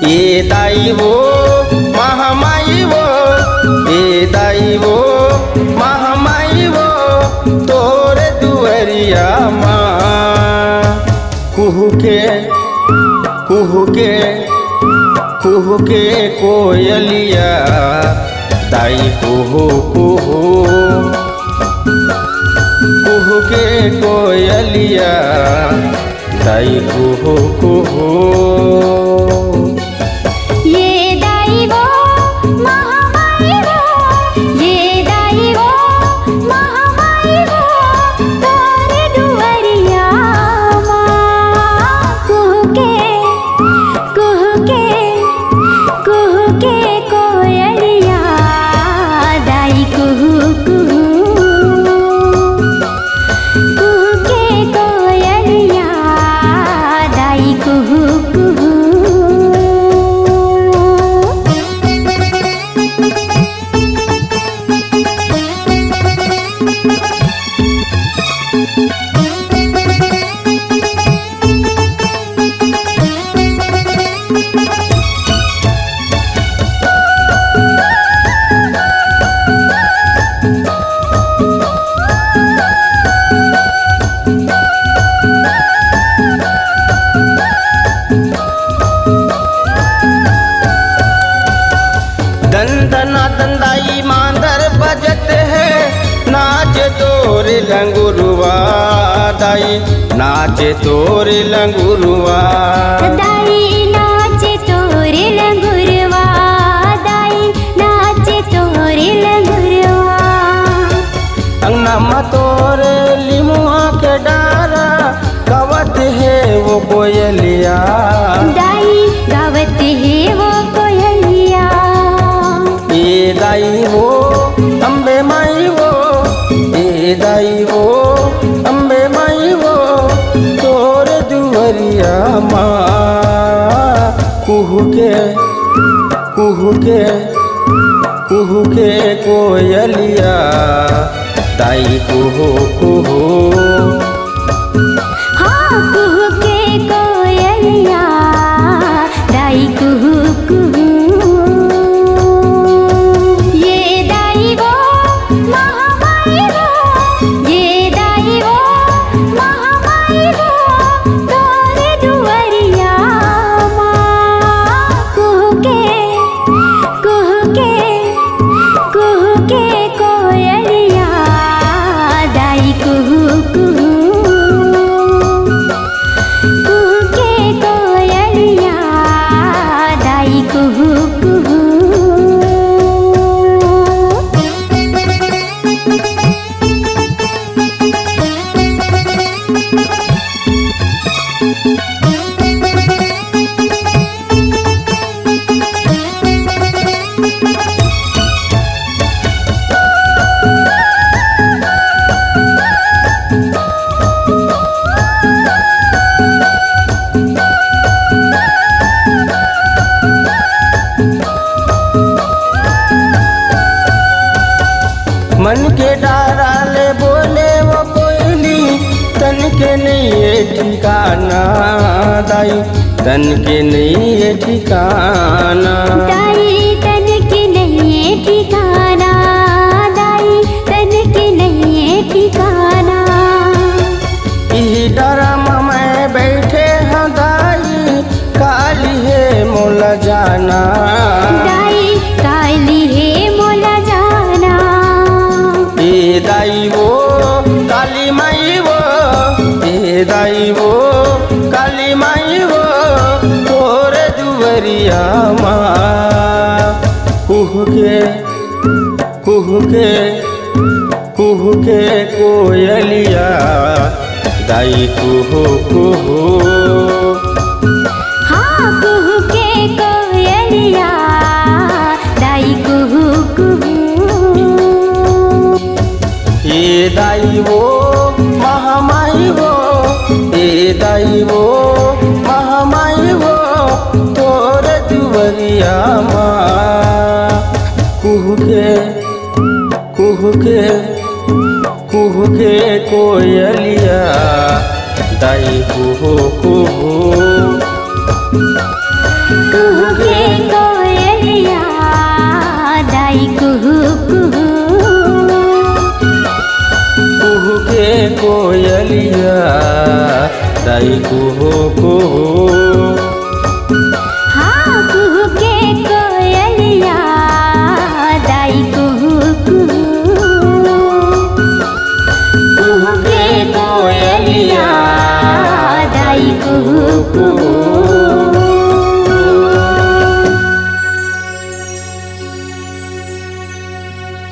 ये दाई वो महामाई वो, ये दाई वो महामाई वो, तोरे दुअरिया माँ कुहू के कुहू के कुहू के कोयलिया दाई कुहू कुहू कुहू के कोयलिया दाई कुहू कुहू। दंदना दंदाई मांदर बजत है, नाच तोरे लंगुरुआ दाई, नाच तोरे लंगुरुआ दाई, नाच तोरे लंगुरुआ दाई, नाच तोरे लंगुरुआ। अंगना में तोरे लिमुआ के डारा गावत है वो कोयलिया दाई, गावत है वो कोयलिया। ये दाई वो अम्बे माई वो, ये दाई वो अम्बे माई वो, तोरे दुअरिया माँ कुहू के कुहू के कुहू के कोयलिया दाई कुहू कुहू। हाँ कुहू के कोयलिया दाई कुहू कुहू। मन के डारा ले बोले वो कोयली, तन के नहीं है ठिकाना दाई, तन के नहीं है ठिकाना दाई, तन के नहीं है ठिकाना दाई, तन के नहीं है ठिकाना। इही डरा में बैठे हैं दाई, काली है मोला जाना दाई, काली है मोला जाना। ए दाई वो काली माई वो, ए दाई वो काली माई वो, तोरे दुअरिया माँ कुहू के कुहू के कुहू के कोयलिया दाई कुहू कुहू। हाँ कुहू के कोयलिया दाई कुहू कुहू। ये दाई वो महामाई वो, ए दाई वो महामाई वो, तोरे दुवरिया माँ कुहके कुहके कुहके कोयलिया दाई कुहू कुहू कुहके कोयलिया दाई कुहू कुहू, कुहके कोयलिया दाई कुहू